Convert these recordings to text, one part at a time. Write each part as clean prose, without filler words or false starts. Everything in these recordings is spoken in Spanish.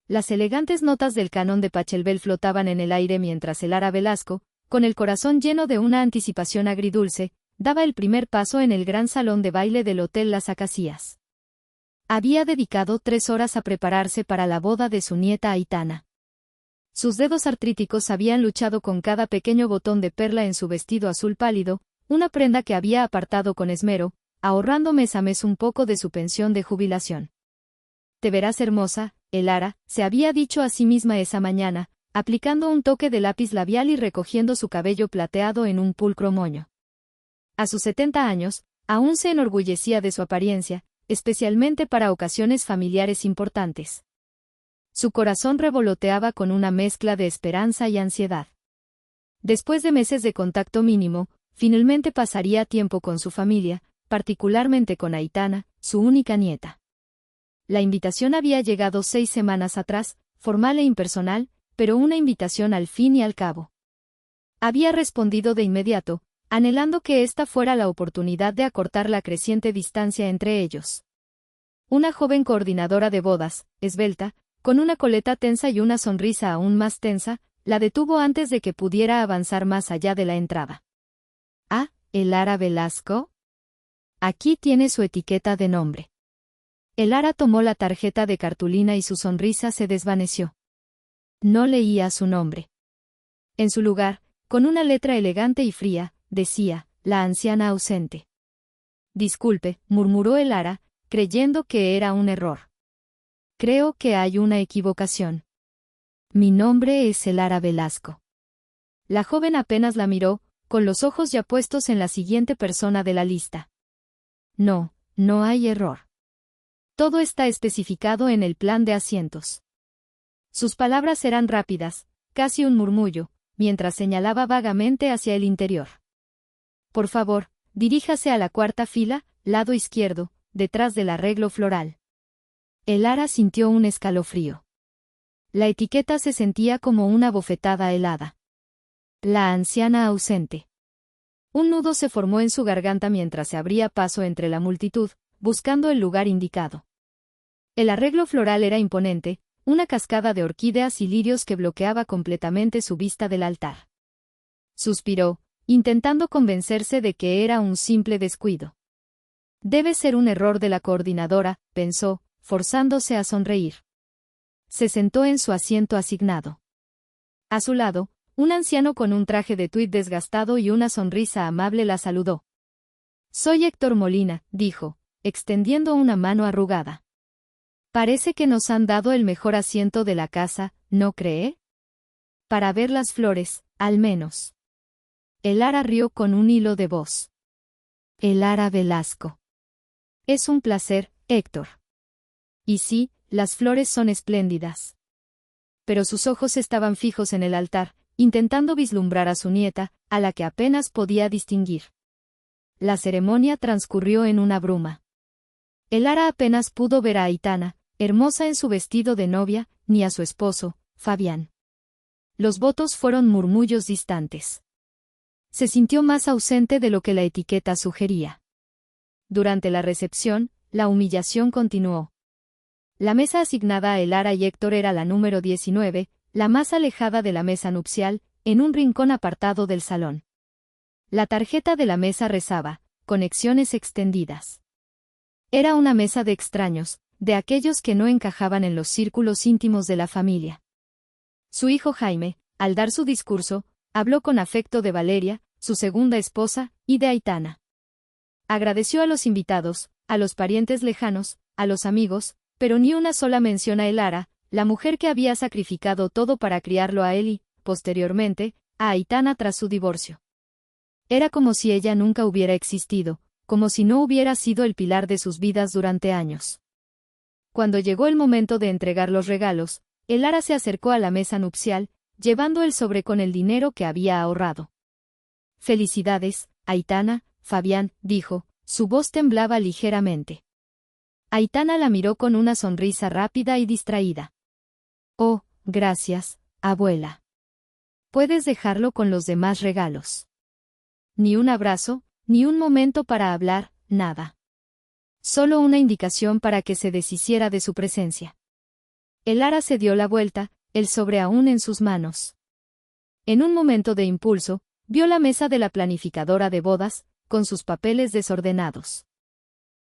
Las elegantes notas del canon de Pachelbel flotaban en el aire mientras Lara Velasco, con el corazón lleno de una anticipación agridulce, daba el primer paso en el gran salón de baile del Hotel Las Acacias. Había dedicado 3 horas a prepararse para la boda de su nieta Aitana. Sus dedos artríticos habían luchado con cada pequeño botón de perla en su vestido azul pálido, una prenda que había apartado con esmero, ahorrando mes a mes un poco de su pensión de jubilación. «Te verás hermosa, Lara», se había dicho a sí misma esa mañana, aplicando un toque de lápiz labial y recogiendo su cabello plateado en un pulcro moño. A sus 70 años, aún se enorgullecía de su apariencia, especialmente para ocasiones familiares importantes. Su corazón revoloteaba con una mezcla de esperanza y ansiedad. Después de meses de contacto mínimo, finalmente pasaría tiempo con su familia, particularmente con Aitana, su única nieta. La invitación había llegado 6 semanas atrás, formal e impersonal, pero una invitación al fin y al cabo. Había respondido de inmediato, anhelando que esta fuera la oportunidad de acortar la creciente distancia entre ellos. Una joven coordinadora de bodas, esbelta, con una coleta tensa y una sonrisa aún más tensa, la detuvo antes de que pudiera avanzar más allá de la entrada. «Ah, Lara Velasco. Aquí tiene su etiqueta de nombre». Lara tomó la tarjeta de cartulina y su sonrisa se desvaneció. No leía su nombre. En su lugar, con una letra elegante y fría, decía, «La anciana ausente». «Disculpe», murmuró Lara, creyendo que era un error. «Creo que hay una equivocación. Mi nombre es Lara Velasco». La joven apenas la miró, con los ojos ya puestos en la siguiente persona de la lista. «No, no hay error. Todo está especificado en el plan de asientos». Sus palabras eran rápidas, casi un murmullo, mientras señalaba vagamente hacia el interior. «Por favor, diríjase a la 4ª fila, lado izquierdo, detrás del arreglo floral». Lara sintió un escalofrío. La etiqueta se sentía como una bofetada helada. «La anciana ausente». Un nudo se formó en su garganta mientras se abría paso entre la multitud, buscando el lugar indicado. El arreglo floral era imponente, una cascada de orquídeas y lirios que bloqueaba completamente su vista del altar. Suspiró, intentando convencerse de que era un simple descuido. «Debe ser un error de la coordinadora», pensó, forzándose a sonreír. Se sentó en su asiento asignado. A su lado, un anciano con un traje de tuit desgastado y una sonrisa amable la saludó. «Soy Héctor Molina», dijo, extendiendo una mano arrugada. «Parece que nos han dado el mejor asiento de la casa, ¿no cree? Para ver las flores, al menos». Lara rió con un hilo de voz. «Lara Velasco. Es un placer, Héctor. Y sí, las flores son espléndidas». Pero sus ojos estaban fijos en el altar, intentando vislumbrar a su nieta, a la que apenas podía distinguir. La ceremonia transcurrió en una bruma. Lara apenas pudo ver a Aitana, hermosa en su vestido de novia, ni a su esposo, Fabián. Los votos fueron murmullos distantes. Se sintió más ausente de lo que la etiqueta sugería. Durante la recepción, la humillación continuó. La mesa asignada a Lara y Héctor era la número 19, la más alejada de la mesa nupcial, en un rincón apartado del salón. La tarjeta de la mesa rezaba, «Conexiones extendidas». Era una mesa de extraños, de aquellos que no encajaban en los círculos íntimos de la familia. Su hijo Jaime, al dar su discurso, habló con afecto de Valeria, su segunda esposa, y de Aitana. Agradeció a los invitados, a los parientes lejanos, a los amigos, pero ni una sola mención a Lara, la mujer que había sacrificado todo para criarlo a él y, posteriormente, a Aitana tras su divorcio. Era como si ella nunca hubiera existido, como si no hubiera sido el pilar de sus vidas durante años. Cuando llegó el momento de entregar los regalos, Lara se acercó a la mesa nupcial, llevando el sobre con el dinero que había ahorrado. «Felicidades, Aitana», Fabián dijo, su voz temblaba ligeramente. Aitana la miró con una sonrisa rápida y distraída. «Oh, gracias, abuela. Puedes dejarlo con los demás regalos». Ni un abrazo, ni un momento para hablar, nada. Solo una indicación para que se deshiciera de su presencia. El ara se dio la vuelta, el sobre aún en sus manos. En un momento de impulso, vio la mesa de la planificadora de bodas, con sus papeles desordenados.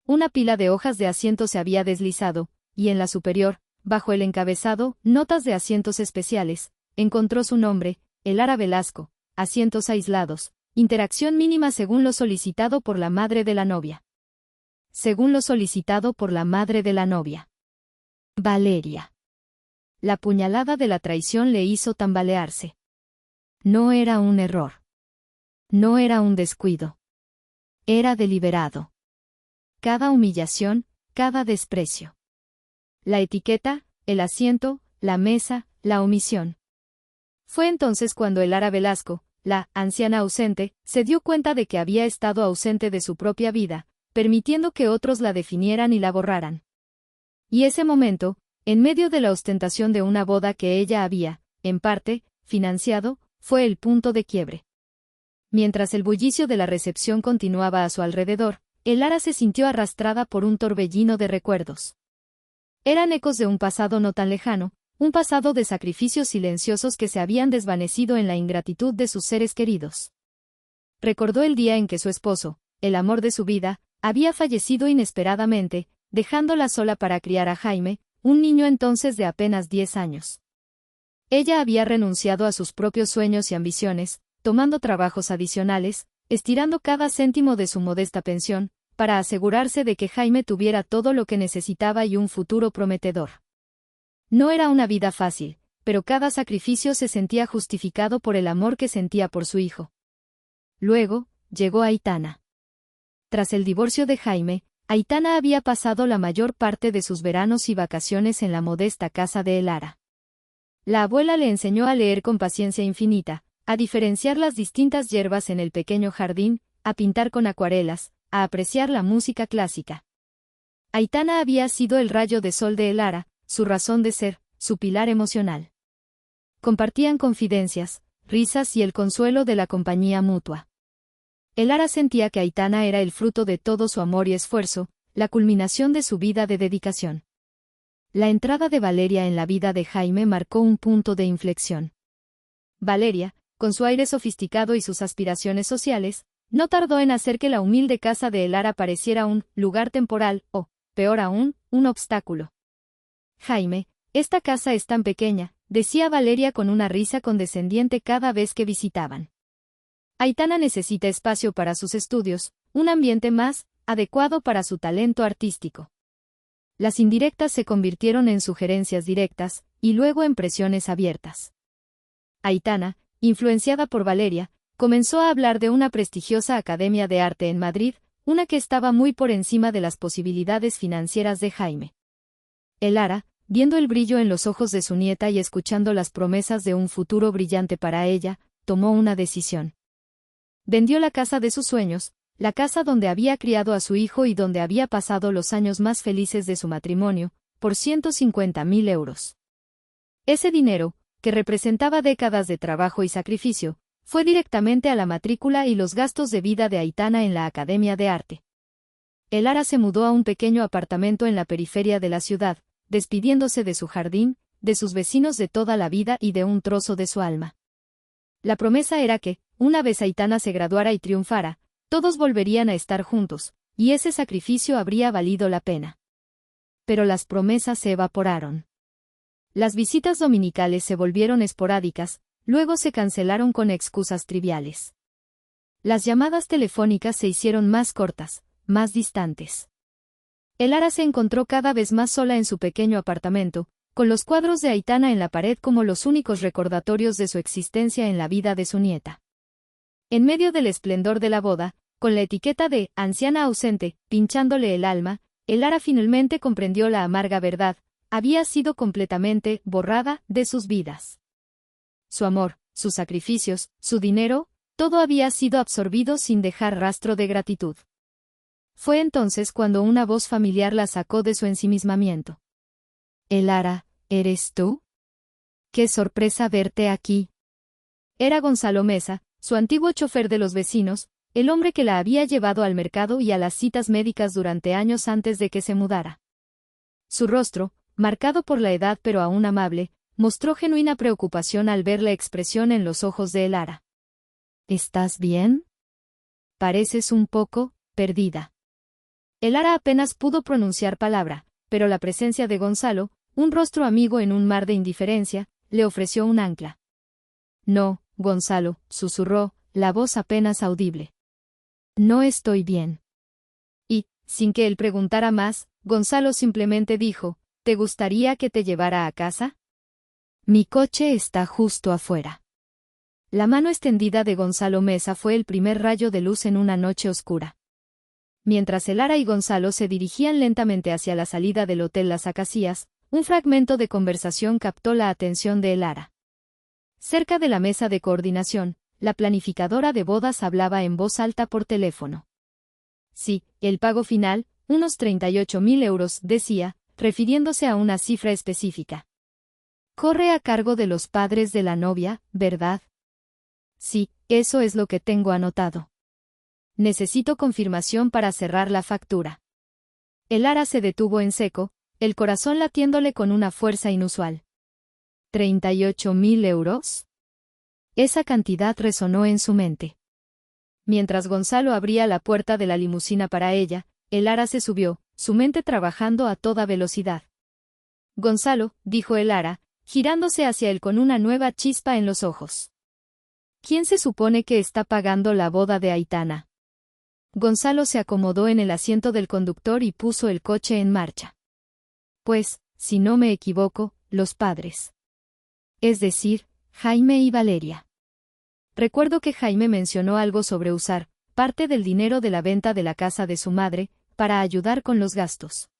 Una pila de hojas de asiento se había deslizado, y en la superior, bajo el encabezado, notas de asientos especiales, encontró su nombre, el ara Velasco, asientos aislados, interacción mínima según lo solicitado por la madre de la novia. Según lo solicitado por la madre de la novia. Valeria. La puñalada de la traición le hizo tambalearse. No era un error. No era un descuido. Era deliberado. Cada humillación, cada desprecio. La etiqueta, el asiento, la mesa, la omisión. Fue entonces cuando el ara Velasco, la anciana ausente, se dio cuenta de que había estado ausente de su propia vida, permitiendo que otros la definieran y la borraran. Y ese momento, en medio de la ostentación de una boda que ella había, en parte, financiado, fue el punto de quiebre. Mientras el bullicio de la recepción continuaba a su alrededor, el ara se sintió arrastrada por un torbellino de recuerdos. Eran ecos de un pasado no tan lejano, un pasado de sacrificios silenciosos que se habían desvanecido en la ingratitud de sus seres queridos. Recordó el día en que su esposo, el amor de su vida, había fallecido inesperadamente, dejándola sola para criar a Jaime, un niño entonces de apenas 10 años. Ella había renunciado a sus propios sueños y ambiciones, tomando trabajos adicionales, estirando cada céntimo de su modesta pensión, para asegurarse de que Jaime tuviera todo lo que necesitaba y un futuro prometedor. No era una vida fácil, pero cada sacrificio se sentía justificado por el amor que sentía por su hijo. Luego, llegó Aitana. Tras el divorcio de Jaime, Aitana había pasado la mayor parte de sus veranos y vacaciones en la modesta casa de el ara. La abuela le enseñó a leer con paciencia infinita, a diferenciar las distintas hierbas en el pequeño jardín, a pintar con acuarelas, a apreciar la música clásica. Aitana había sido el rayo de sol de el ara, su razón de ser, su pilar emocional. Compartían confidencias, risas y el consuelo de la compañía mutua. El ara sentía que Aitana era el fruto de todo su amor y esfuerzo, la culminación de su vida de dedicación. La entrada de Valeria en la vida de Jaime marcó un punto de inflexión. Valeria, con su aire sofisticado y sus aspiraciones sociales, no tardó en hacer que la humilde casa de el ara pareciera un lugar temporal o, peor aún, un obstáculo. Jaime, esta casa es tan pequeña, decía Valeria con una risa condescendiente cada vez que visitaban. Aitana necesita espacio para sus estudios, un ambiente más adecuado para su talento artístico. Las indirectas se convirtieron en sugerencias directas, y luego en presiones abiertas. Aitana, influenciada por Valeria, comenzó a hablar de una prestigiosa academia de arte en Madrid, una que estaba muy por encima de las posibilidades financieras de Jaime. El ara, viendo el brillo en los ojos de su nieta y escuchando las promesas de un futuro brillante para ella, tomó una decisión. Vendió la casa de sus sueños, la casa donde había criado a su hijo y donde había pasado los años más felices de su matrimonio, por 150.000 euros. Ese dinero, que representaba décadas de trabajo y sacrificio, fue directamente a la matrícula y los gastos de vida de Aitana en la Academia de Arte. El ara se mudó a un pequeño apartamento en la periferia de la ciudad, despidiéndose de su jardín, de sus vecinos de toda la vida y de un trozo de su alma. La promesa era que, una vez Aitana se graduara y triunfara, todos volverían a estar juntos, y ese sacrificio habría valido la pena. Pero las promesas se evaporaron. Las visitas dominicales se volvieron esporádicas, luego se cancelaron con excusas triviales. Las llamadas telefónicas se hicieron más cortas, más distantes. El ara se encontró cada vez más sola en su pequeño apartamento, con los cuadros de Aitana en la pared como los únicos recordatorios de su existencia en la vida de su nieta. En medio del esplendor de la boda, con la etiqueta de anciana ausente, pinchándole el alma, el ara finalmente comprendió la amarga verdad, había sido completamente borrada de sus vidas. Su amor, sus sacrificios, su dinero, todo había sido absorbido sin dejar rastro de gratitud. Fue entonces cuando una voz familiar la sacó de su ensimismamiento. El ara, ¿eres tú? ¡Qué sorpresa verte aquí! Era Gonzalo Mesa, su antiguo chofer de los vecinos, el hombre que la había llevado al mercado y a las citas médicas durante años antes de que se mudara. Su rostro, marcado por la edad pero aún amable, mostró genuina preocupación al ver la expresión en los ojos de Elara. ¿Estás bien? Pareces un poco perdida. Elara apenas pudo pronunciar palabra, pero la presencia de Gonzalo, un rostro amigo en un mar de indiferencia, le ofreció un ancla. No, Gonzalo, susurró, la voz apenas audible. No estoy bien. Y, sin que él preguntara más, Gonzalo simplemente dijo, ¿te gustaría que te llevara a casa? Mi coche está justo afuera. La mano extendida de Gonzalo Mesa fue el primer rayo de luz en una noche oscura. Mientras Elara y Gonzalo se dirigían lentamente hacia la salida del Hotel Las Acacias, un fragmento de conversación captó la atención de Elara. Cerca de la mesa de coordinación, la planificadora de bodas hablaba en voz alta por teléfono. Sí, el pago final, unos 38.000 euros, decía, refiriéndose a una cifra específica. Corre a cargo de los padres de la novia, ¿verdad? Sí, eso es lo que tengo anotado. Necesito confirmación para cerrar la factura. Elara se detuvo en seco, el corazón latiéndole con una fuerza inusual. ¿38.000 euros? Esa cantidad resonó en su mente. Mientras Gonzalo abría la puerta de la limusina para ella, Elara se subió, su mente trabajando a toda velocidad. Gonzalo, dijo Elara, girándose hacia él con una nueva chispa en los ojos. ¿Quién se supone que está pagando la boda de Aitana? Gonzalo se acomodó en el asiento del conductor y puso el coche en marcha. Pues, si no me equivoco, los padres. Es decir, Jaime y Valeria. Recuerdo que Jaime mencionó algo sobre usar parte del dinero de la venta de la casa de su madre para ayudar con los gastos.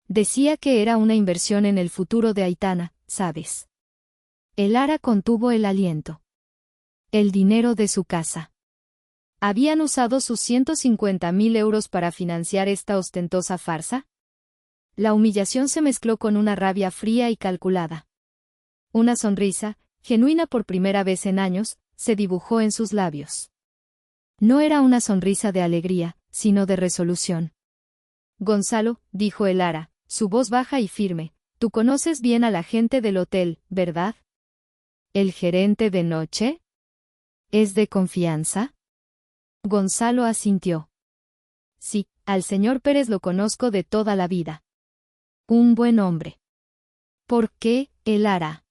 Decía que era una inversión en el futuro de Aitana, ¿sabes? Elara contuvo el aliento. El dinero de su casa. ¿Habían usado sus 150.000 euros para financiar esta ostentosa farsa? La humillación se mezcló con una rabia fría y calculada. Una sonrisa, genuina por primera vez en años, se dibujó en sus labios. No era una sonrisa de alegría, sino de resolución. Gonzalo, dijo Elara, su voz baja y firme, tú conoces bien a la gente del hotel, ¿verdad? ¿El gerente de noche? ¿Es de confianza? Gonzalo asintió. Sí, al señor Pérez lo conozco de toda la vida. Un buen hombre. ¿Por qué, Elara?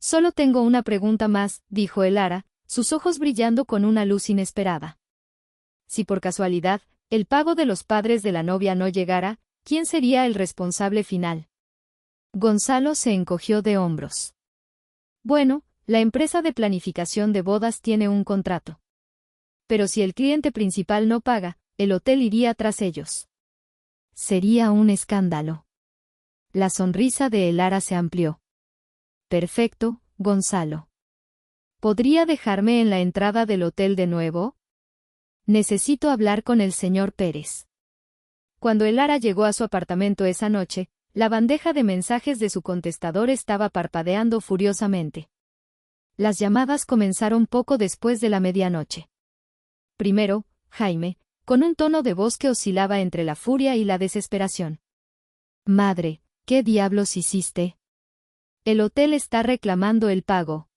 Solo tengo una pregunta más, dijo Elara, sus ojos brillando con una luz inesperada. Si por casualidad, el pago de los padres de la novia no llegara, ¿quién sería el responsable final? Gonzalo se encogió de hombros. Bueno, la empresa de planificación de bodas tiene un contrato. Pero si el cliente principal no paga, el hotel iría tras ellos. Sería un escándalo. La sonrisa de Elara se amplió. Perfecto, Gonzalo. ¿Podría dejarme en la entrada del hotel de nuevo? Necesito hablar con el señor Pérez. Cuando Elara llegó a su apartamento esa noche, la bandeja de mensajes de su contestador estaba parpadeando furiosamente. Las llamadas comenzaron poco después de la medianoche. Primero, Jaime, con un tono de voz que oscilaba entre la furia y la desesperación. Madre, ¿qué diablos hiciste? El hotel está reclamando el pago.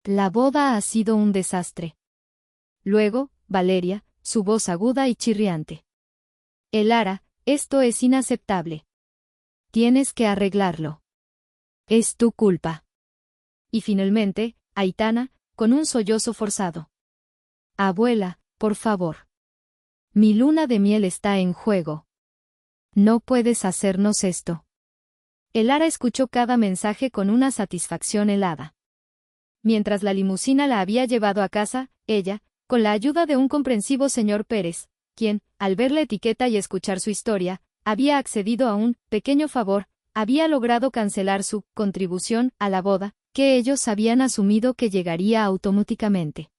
La boda ha sido un desastre. Luego, Valeria, su voz aguda y chirriante. Elara, esto es inaceptable. Tienes que arreglarlo. Es tu culpa. Y finalmente, Aitana, con un sollozo forzado. Abuela, por favor. Mi luna de miel está en juego. No puedes hacernos esto. Elara escuchó cada mensaje con una satisfacción helada. Mientras la limusina la había llevado a casa, ella, con la ayuda de un comprensivo señor Pérez, quien, al ver la etiqueta y escuchar su historia, había accedido a un pequeño favor, había logrado cancelar su contribución a la boda, que ellos habían asumido que llegaría automáticamente.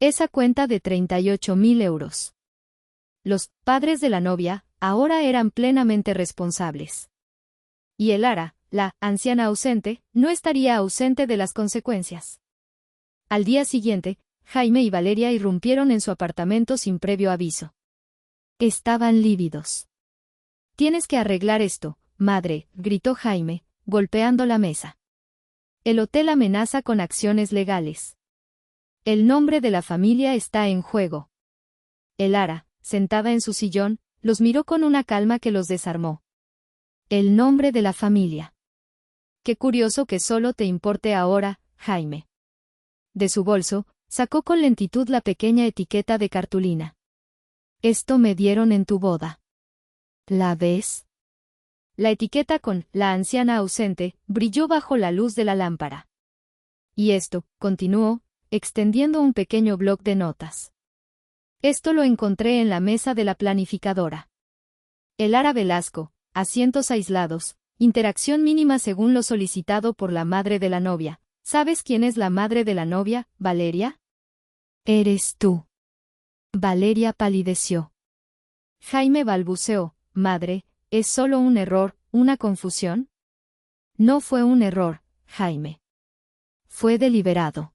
Esa cuenta de 38.000 euros. Los padres de la novia ahora eran plenamente responsables. Y Elara, la anciana ausente, no estaría ausente de las consecuencias. Al día siguiente, Jaime y Valeria irrumpieron en su apartamento sin previo aviso. Estaban lívidos. Tienes que arreglar esto, madre, gritó Jaime, golpeando la mesa. El hotel amenaza con acciones legales. El nombre de la familia está en juego. Elara, sentada en su sillón, los miró con una calma que los desarmó. El nombre de la familia. Qué curioso que solo te importe ahora, Jaime. De su bolso, sacó con lentitud la pequeña etiqueta de cartulina. Esto me dieron en tu boda. ¿La ves? La etiqueta con la anciana ausente brilló bajo la luz de la lámpara. Y esto, continuó, extendiendo un pequeño bloc de notas. Esto lo encontré en la mesa de la planificadora. Elara Velasco, asientos aislados, interacción mínima según lo solicitado por la madre de la novia. ¿Sabes quién es la madre de la novia, Valeria? Eres tú. Valeria palideció. Jaime balbuceó, madre, ¿es solo un error, una confusión? No fue un error, Jaime. Fue deliberado.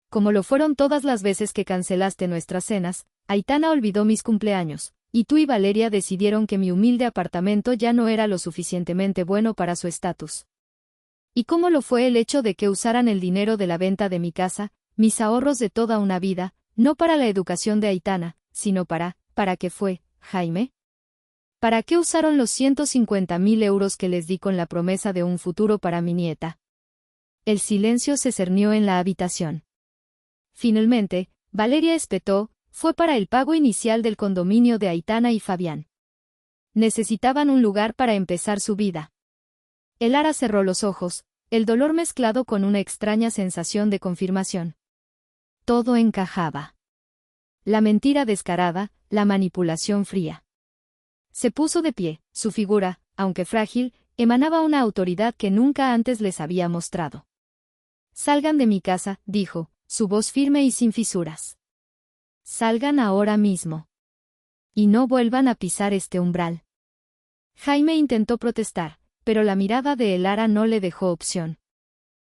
Como lo fueron todas las veces que cancelaste nuestras cenas, Aitana olvidó mis cumpleaños, y tú y Valeria decidieron que mi humilde apartamento ya no era lo suficientemente bueno para su estatus. ¿Y cómo lo fue el hecho de que usaran el dinero de la venta de mi casa, mis ahorros de toda una vida, no para la educación de Aitana, sino ¿para qué fue, Jaime? ¿Para qué usaron los 150.000 euros que les di con la promesa de un futuro para mi nieta? El silencio se cernió en la habitación. Finalmente, Valeria espetó, fue para el pago inicial del condominio de Aitana y Fabián. Necesitaban un lugar para empezar su vida. Elara cerró los ojos, el dolor mezclado con una extraña sensación de confirmación. Todo encajaba. La mentira descarada, la manipulación fría. Se puso de pie, su figura, aunque frágil, emanaba una autoridad que nunca antes les había mostrado. Salgan de mi casa, dijo, su voz firme y sin fisuras. Salgan ahora mismo. Y no vuelvan a pisar este umbral. Jaime intentó protestar, pero la mirada de Elara no le dejó opción.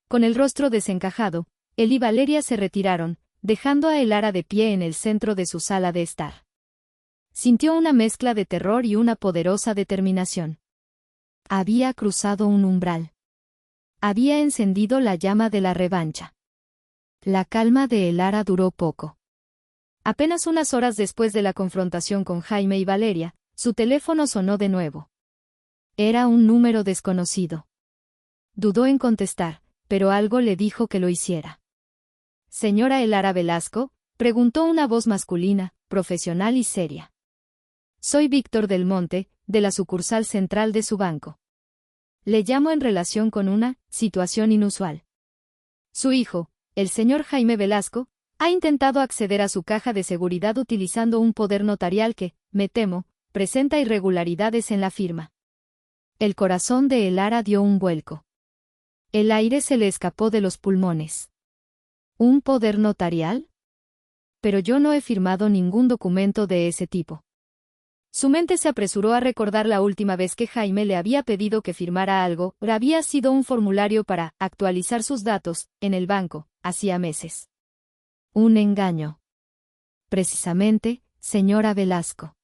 Con el rostro desencajado, él y Valeria se retiraron, dejando a Elara de pie en el centro de su sala de estar. Sintió una mezcla de terror y una poderosa determinación. Había cruzado un umbral. Había encendido la llama de la revancha. La calma de Elara duró poco. Apenas unas horas después de la confrontación con Jaime y Valeria, su teléfono sonó de nuevo. Era un número desconocido. Dudó en contestar, pero algo le dijo que lo hiciera. «¿Señora Elara Velasco?», preguntó una voz masculina, profesional y seria. «Soy Víctor del Monte, de la sucursal central de su banco. Le llamo en relación con una situación inusual. Su hijo, el señor Jaime Velasco, ha intentado acceder a su caja de seguridad utilizando un poder notarial que, me temo, presenta irregularidades en la firma». El corazón de Elara dio un vuelco. El aire se le escapó de los pulmones. ¿Un poder notarial? Pero yo no he firmado ningún documento de ese tipo. Su mente se apresuró a recordar la última vez que Jaime le había pedido que firmara algo, había sido un formulario para actualizar sus datos, en el banco, hacía meses. Un engaño. Precisamente, señora Velasco.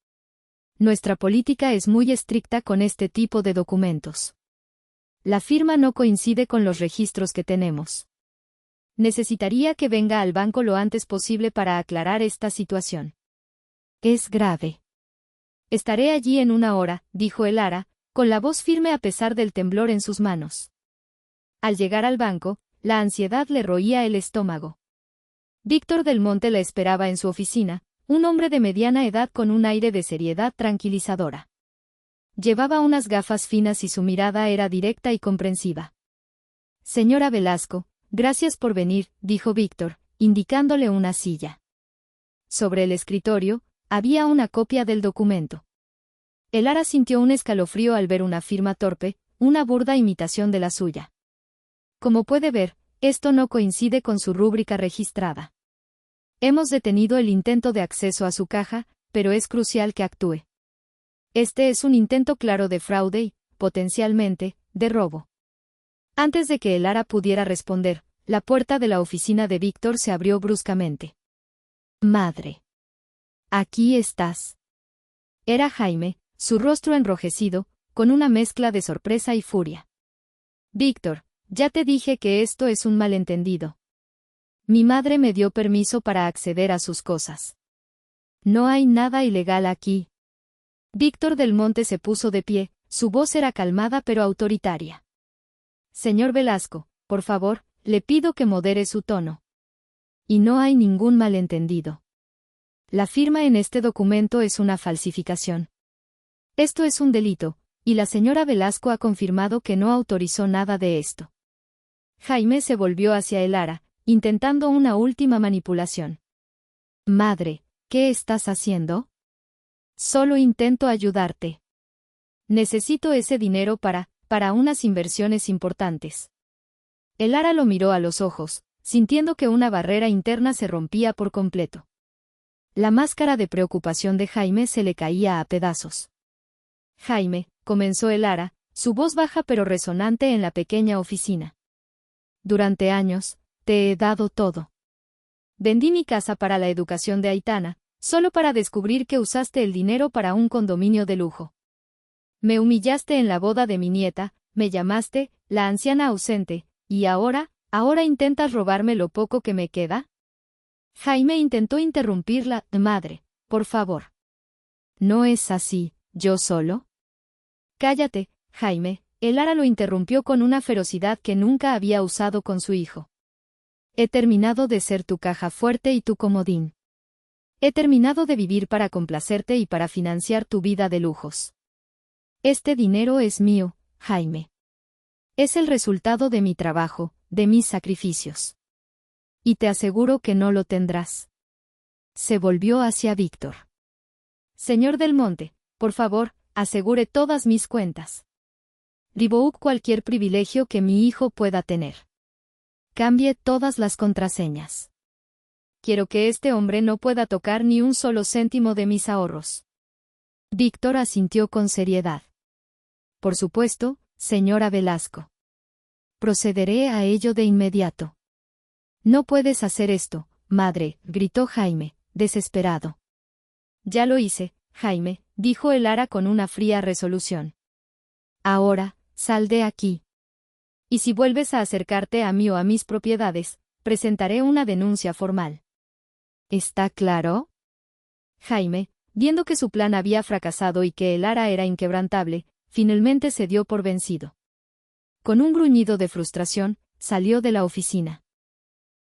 Nuestra política es muy estricta con este tipo de documentos. La firma no coincide con los registros que tenemos. Necesitaría que venga al banco lo antes posible para aclarar esta situación. Es grave. Estaré allí en una hora, dijo Elara, con la voz firme a pesar del temblor en sus manos. Al llegar al banco, la ansiedad le roía el estómago. Víctor del Monte la esperaba en su oficina, un hombre de mediana edad con un aire de seriedad tranquilizadora. Llevaba unas gafas finas y su mirada era directa y comprensiva. «Señora Velasco, gracias por venir», dijo Víctor, indicándole una silla. Sobre el escritorio, había una copia del documento. Elara sintió un escalofrío al ver una firma torpe, una burda imitación de la suya. Como puede ver, esto no coincide con su rúbrica registrada. Hemos detenido el intento de acceso a su caja, pero es crucial que actúe. Este es un intento claro de fraude y, potencialmente, de robo. Antes de que Elara pudiera responder, la puerta de la oficina de Víctor se abrió bruscamente. «Madre. Aquí estás». Era Jaime, su rostro enrojecido, con una mezcla de sorpresa y furia. Víctor, ya te dije que esto es un malentendido. Mi madre me dio permiso para acceder a sus cosas. No hay nada ilegal aquí. Víctor del Monte se puso de pie, su voz era calmada pero autoritaria. Señor Velasco, por favor, le pido que modere su tono. Y no hay ningún malentendido. La firma en este documento es una falsificación. Esto es un delito, y la señora Velasco ha confirmado que no autorizó nada de esto. Jaime se volvió hacia Elara, intentando una última manipulación. Madre, ¿qué estás haciendo? Solo intento ayudarte. Necesito ese dinero para unas inversiones importantes. Elara lo miró a los ojos, sintiendo que una barrera interna se rompía por completo. La máscara de preocupación de Jaime se le caía a pedazos. Jaime, comenzó Elara, su voz baja pero resonante en la pequeña oficina. Durante años, te he dado todo. Vendí mi casa para la educación de Aitana, solo para descubrir que usaste el dinero para un condominio de lujo. Me humillaste en la boda de mi nieta, me llamaste, la anciana ausente, y ahora intentas robarme lo poco que me queda. Jaime intentó interrumpirla, madre, por favor. No es así, ¿yo solo? Cállate, Jaime, Elara lo interrumpió con una ferocidad que nunca había usado con su hijo. He terminado de ser tu caja fuerte y tu comodín. He terminado de vivir para complacerte y para financiar tu vida de lujos. Este dinero es mío, Jaime. Es el resultado de mi trabajo, de mis sacrificios. Y te aseguro que no lo tendrás. Se volvió hacia Víctor. Señor del Monte, por favor, asegure todas mis cuentas. Revoke cualquier privilegio que mi hijo pueda tener. Cambie todas las contraseñas. Quiero que este hombre no pueda tocar ni un solo céntimo de mis ahorros. Víctor asintió con seriedad. Por supuesto, señora Velasco. Procederé a ello de inmediato. No puedes hacer esto, madre, gritó Jaime, desesperado. Ya lo hice, Jaime, dijo Elara con una fría resolución. Ahora, sal de aquí. Y si vuelves a acercarte a mí o a mis propiedades, presentaré una denuncia formal. ¿Está claro? Jaime, viendo que su plan había fracasado y que Elara era inquebrantable, finalmente se dio por vencido. Con un gruñido de frustración, salió de la oficina.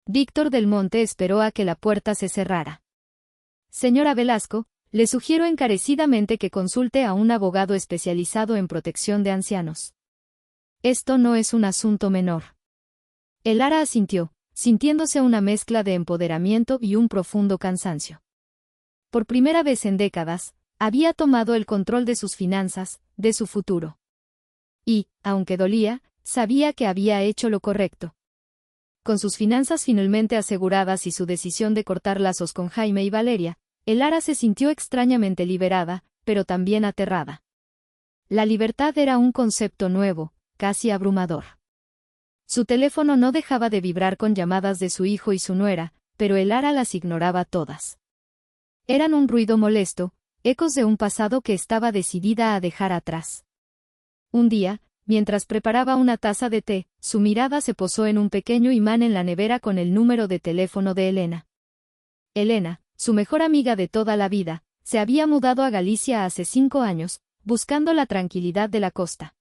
Víctor del Monte esperó a que la puerta se cerrara. Señora Velasco, le sugiero encarecidamente que consulte a un abogado especializado en protección de ancianos. Esto no es un asunto menor. Elara asintió, sintiéndose una mezcla de empoderamiento y un profundo cansancio. Por primera vez en décadas, había tomado el control de sus finanzas, de su futuro. Y, aunque dolía, sabía que había hecho lo correcto. Con sus finanzas finalmente aseguradas y su decisión de cortar lazos con Jaime y Valeria, Elara se sintió extrañamente liberada, pero también aterrada. La libertad era un concepto nuevo, casi abrumador. Su teléfono no dejaba de vibrar con llamadas de su hijo y su nuera, pero Elara las ignoraba todas. Eran un ruido molesto, ecos de un pasado que estaba decidida a dejar atrás. Un día, mientras preparaba una taza de té, su mirada se posó en un pequeño imán en la nevera con el número de teléfono de Elena. Elena, su mejor amiga de toda la vida, se había mudado a Galicia hace 5 años, buscando la tranquilidad de la costa.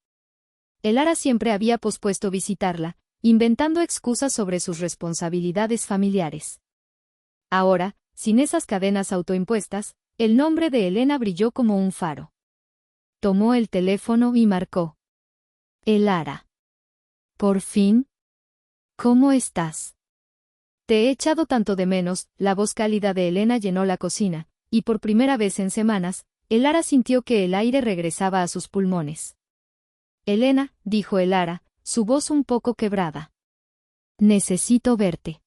Elara siempre había pospuesto visitarla, inventando excusas sobre sus responsabilidades familiares. Ahora, sin esas cadenas autoimpuestas, el nombre de Elena brilló como un faro. Tomó el teléfono y marcó. Elara. ¿Por fin? ¿Cómo estás? Te he echado tanto de menos, la voz cálida de Elena llenó la cocina, y por primera vez en semanas, Elara sintió que el aire regresaba a sus pulmones. Elena, dijo Elara, su voz un poco quebrada. Necesito verte.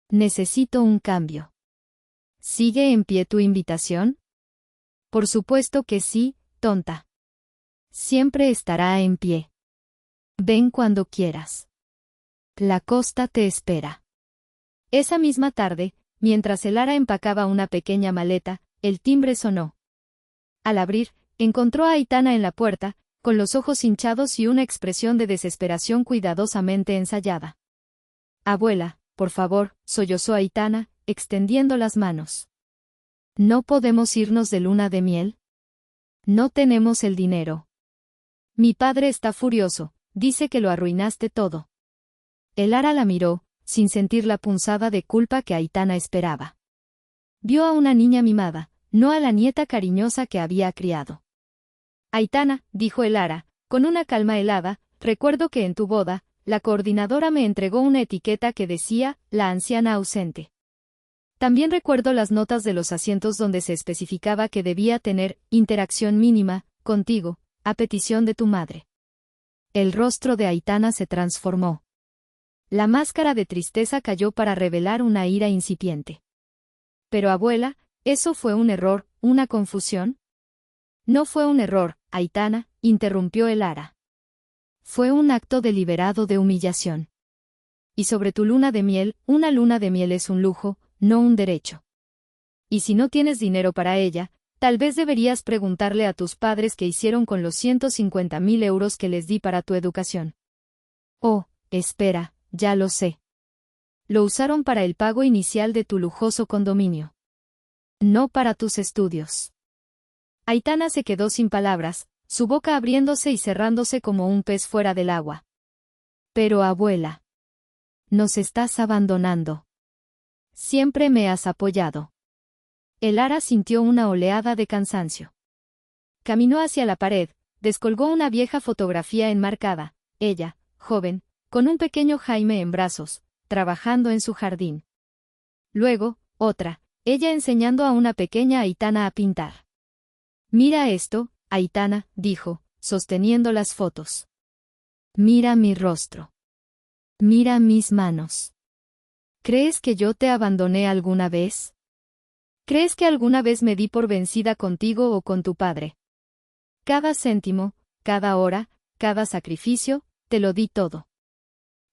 Necesito un cambio. ¿Sigue en pie tu invitación? Por supuesto que sí, tonta. Siempre estará en pie. Ven cuando quieras. La costa te espera. Esa misma tarde, mientras Elara empacaba una pequeña maleta, el timbre sonó. Al abrir, encontró a Aitana en la puerta, con los ojos hinchados y una expresión de desesperación cuidadosamente ensayada. Abuela, por favor, sollozó Aitana, extendiendo las manos. ¿No podemos irnos de luna de miel? No tenemos el dinero. Mi padre está furioso, dice que lo arruinaste todo. Elara la miró, sin sentir la punzada de culpa que Aitana esperaba. Vio a una niña mimada, no a la nieta cariñosa que había criado. Aitana, dijo Elara, con una calma helada, recuerdo que en tu boda, la coordinadora me entregó una etiqueta que decía, la anciana ausente. También recuerdo las notas de los asientos donde se especificaba que debía tener interacción mínima contigo, a petición de tu madre. El rostro de Aitana se transformó. La máscara de tristeza cayó para revelar una ira incipiente. Pero abuela, ¿eso fue un error, una confusión? No fue un error, Aitana, interrumpió Elara. Fue un acto deliberado de humillación. Y sobre tu luna de miel, una luna de miel es un lujo, no un derecho. Y si no tienes dinero para ella, tal vez deberías preguntarle a tus padres qué hicieron con los 150.000 euros que les di para tu educación. Oh, espera, ya lo sé. Lo usaron para el pago inicial de tu lujoso condominio. No para tus estudios. Aitana se quedó sin palabras, su boca abriéndose y cerrándose como un pez fuera del agua. Pero abuela. Nos estás abandonando. Siempre me has apoyado. Elara sintió una oleada de cansancio. Caminó hacia la pared, descolgó una vieja fotografía enmarcada, ella, joven, con un pequeño Jaime en brazos, trabajando en su jardín. Luego, otra, ella enseñando a una pequeña Aitana a pintar. Mira esto, Aitana, dijo, sosteniendo las fotos. Mira mi rostro. Mira mis manos. ¿Crees que yo te abandoné alguna vez? ¿Crees que alguna vez me di por vencida contigo o con tu padre? Cada céntimo, cada hora, cada sacrificio, te lo di todo.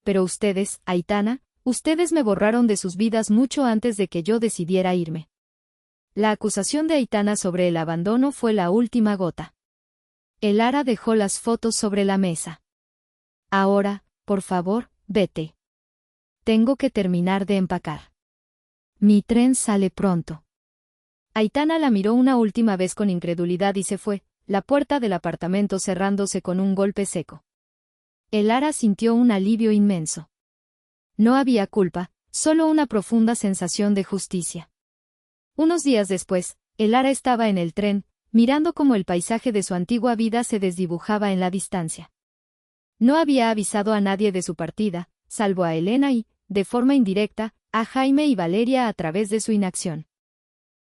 Pero ustedes, Aitana, ustedes me borraron de sus vidas mucho antes de que yo decidiera irme. La acusación de Aitana sobre el abandono fue la última gota. Elara dejó las fotos sobre la mesa. Ahora, por favor, vete. Tengo que terminar de empacar. Mi tren sale pronto. Aitana la miró una última vez con incredulidad y se fue, la puerta del apartamento cerrándose con un golpe seco. Elara sintió un alivio inmenso. No había culpa, solo una profunda sensación de justicia. Unos días después, Elara estaba en el tren, mirando cómo el paisaje de su antigua vida se desdibujaba en la distancia. No había avisado a nadie de su partida, salvo a Elena y, de forma indirecta, a Jaime y Valeria a través de su inacción.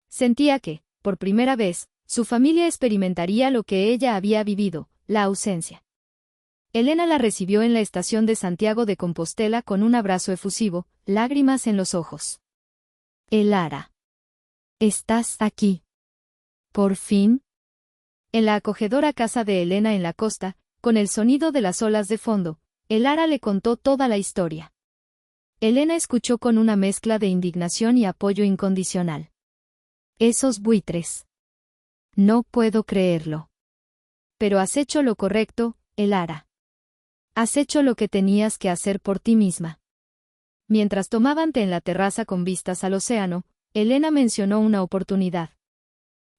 Sentía que, por primera vez, su familia experimentaría lo que ella había vivido, la ausencia. Elena la recibió en la estación de Santiago de Compostela con un abrazo efusivo, lágrimas en los ojos. Elara. ¿Estás aquí? ¿Por fin? En la acogedora casa de Elena en la costa, con el sonido de las olas de fondo, Elara le contó toda la historia. Elena escuchó con una mezcla de indignación y apoyo incondicional. Esos buitres. No puedo creerlo. Pero has hecho lo correcto, Elara. Has hecho lo que tenías que hacer por ti misma. Mientras tomaban té en la terraza con vistas al océano, Elena mencionó una oportunidad.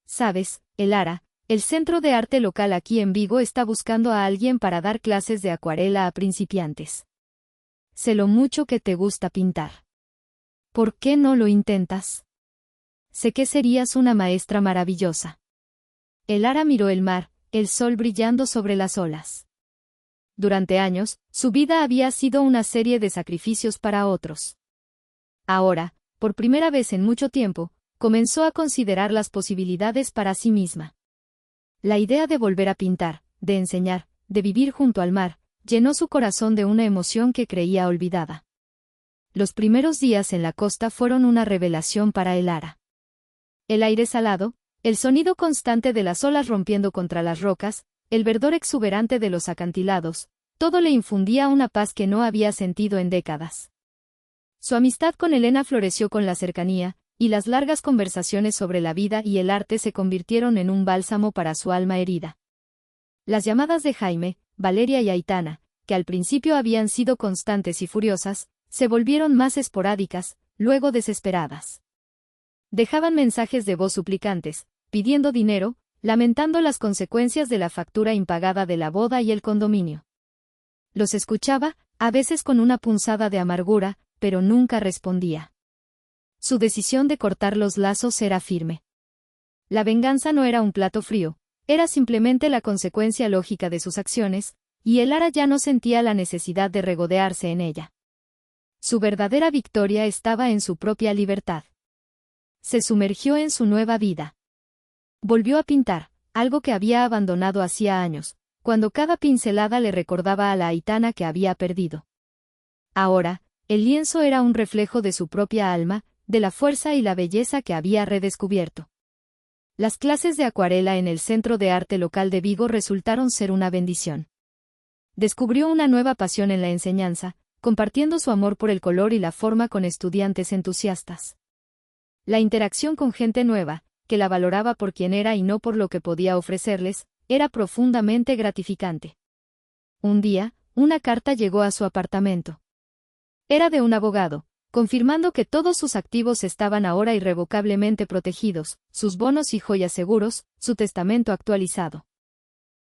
Sabes, Elara, el centro de arte local aquí en Vigo está buscando a alguien para dar clases de acuarela a principiantes. Sé lo mucho que te gusta pintar. ¿Por qué no lo intentas? Sé que serías una maestra maravillosa. Elara miró el mar, el sol brillando sobre las olas. Durante años, su vida había sido una serie de sacrificios para otros. Ahora, por primera vez en mucho tiempo, comenzó a considerar las posibilidades para sí misma. La idea de volver a pintar, de enseñar, de vivir junto al mar, llenó su corazón de una emoción que creía olvidada. Los primeros días en la costa fueron una revelación para Elara. El aire salado, el sonido constante de las olas rompiendo contra las rocas, el verdor exuberante de los acantilados, todo le infundía una paz que no había sentido en décadas. Su amistad con Elena floreció con la cercanía, y las largas conversaciones sobre la vida y el arte se convirtieron en un bálsamo para su alma herida. Las llamadas de Jaime, Valeria y Aitana, que al principio habían sido constantes y furiosas, se volvieron más esporádicas, luego desesperadas. Dejaban mensajes de voz suplicantes, pidiendo dinero, lamentando las consecuencias de la factura impagada de la boda y el condominio. Los escuchaba, a veces con una punzada de amargura, pero nunca respondía. Su decisión de cortar los lazos era firme. La venganza no era un plato frío, era simplemente la consecuencia lógica de sus acciones, y Elara ya no sentía la necesidad de regodearse en ella. Su verdadera victoria estaba en su propia libertad. Se sumergió en su nueva vida. Volvió a pintar, algo que había abandonado hacía años, cuando cada pincelada le recordaba a la Aitana que había perdido. Ahora, el lienzo era un reflejo de su propia alma, de la fuerza y la belleza que había redescubierto. Las clases de acuarela en el Centro de Arte Local de Vigo resultaron ser una bendición. Descubrió una nueva pasión en la enseñanza, compartiendo su amor por el color y la forma con estudiantes entusiastas. La interacción con gente nueva, que la valoraba por quien era y no por lo que podía ofrecerles, era profundamente gratificante. Un día, una carta llegó a su apartamento. Era de un abogado, confirmando que todos sus activos estaban ahora irrevocablemente protegidos, sus bonos y joyas seguros, su testamento actualizado.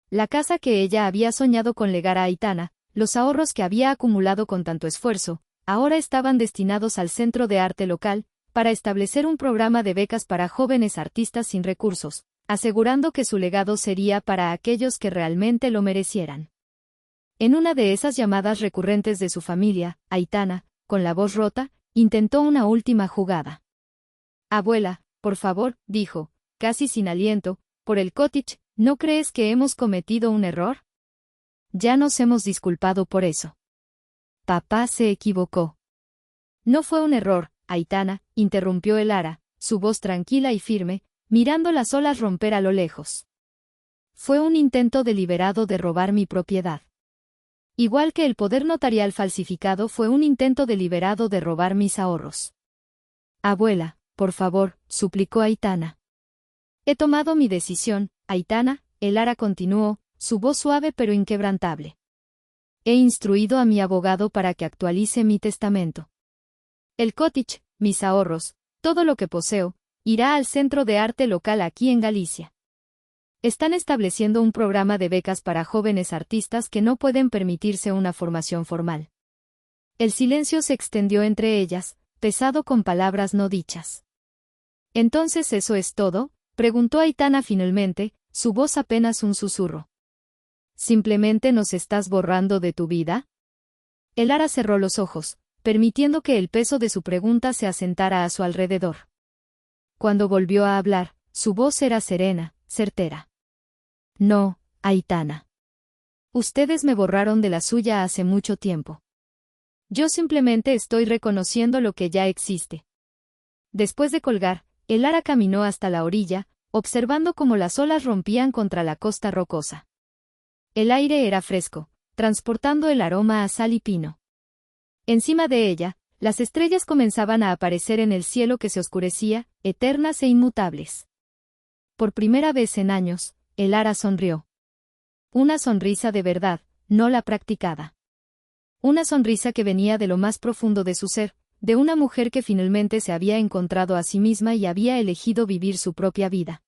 La casa que ella había soñado con legar a Aitana, los ahorros que había acumulado con tanto esfuerzo, ahora estaban destinados al Centro de Arte Local, para establecer un programa de becas para jóvenes artistas sin recursos, asegurando que su legado sería para aquellos que realmente lo merecieran. En una de esas llamadas recurrentes de su familia, Aitana, con la voz rota, intentó una última jugada. «Abuela, por favor», dijo, casi sin aliento, «por el cottage, ¿no crees que hemos cometido un error? Ya nos hemos disculpado por eso». Papá se equivocó. «No fue un error, Aitana», interrumpió Elara, su voz tranquila y firme, mirando las olas romper a lo lejos. «Fue un intento deliberado de robar mi propiedad. Igual que el poder notarial falsificado fue un intento deliberado de robar mis ahorros». «Abuela, por favor», suplicó Aitana. «He tomado mi decisión, Aitana», Elara continuó, su voz suave pero inquebrantable. «He instruido a mi abogado para que actualice mi testamento. El cottage, mis ahorros, todo lo que poseo, irá al Centro de Arte Local aquí en Galicia. Están estableciendo un programa de becas para jóvenes artistas que no pueden permitirse una formación formal». El silencio se extendió entre ellas, pesado con palabras no dichas. «¿Entonces eso es todo?», preguntó Aitana finalmente, su voz apenas un susurro. «¿Simplemente nos estás borrando de tu vida?». Elara cerró los ojos, permitiendo que el peso de su pregunta se asentara a su alrededor. Cuando volvió a hablar, su voz era serena, certera. «No, Aitana. Ustedes me borraron de la suya hace mucho tiempo. Yo simplemente estoy reconociendo lo que ya existe». Después de colgar, Elara caminó hasta la orilla, observando cómo las olas rompían contra la costa rocosa. El aire era fresco, transportando el aroma a sal y pino. Encima de ella, las estrellas comenzaban a aparecer en el cielo que se oscurecía, eternas e inmutables. Por primera vez en años, Elara sonrió. Una sonrisa de verdad, no la practicada. Una sonrisa que venía de lo más profundo de su ser, de una mujer que finalmente se había encontrado a sí misma y había elegido vivir su propia vida.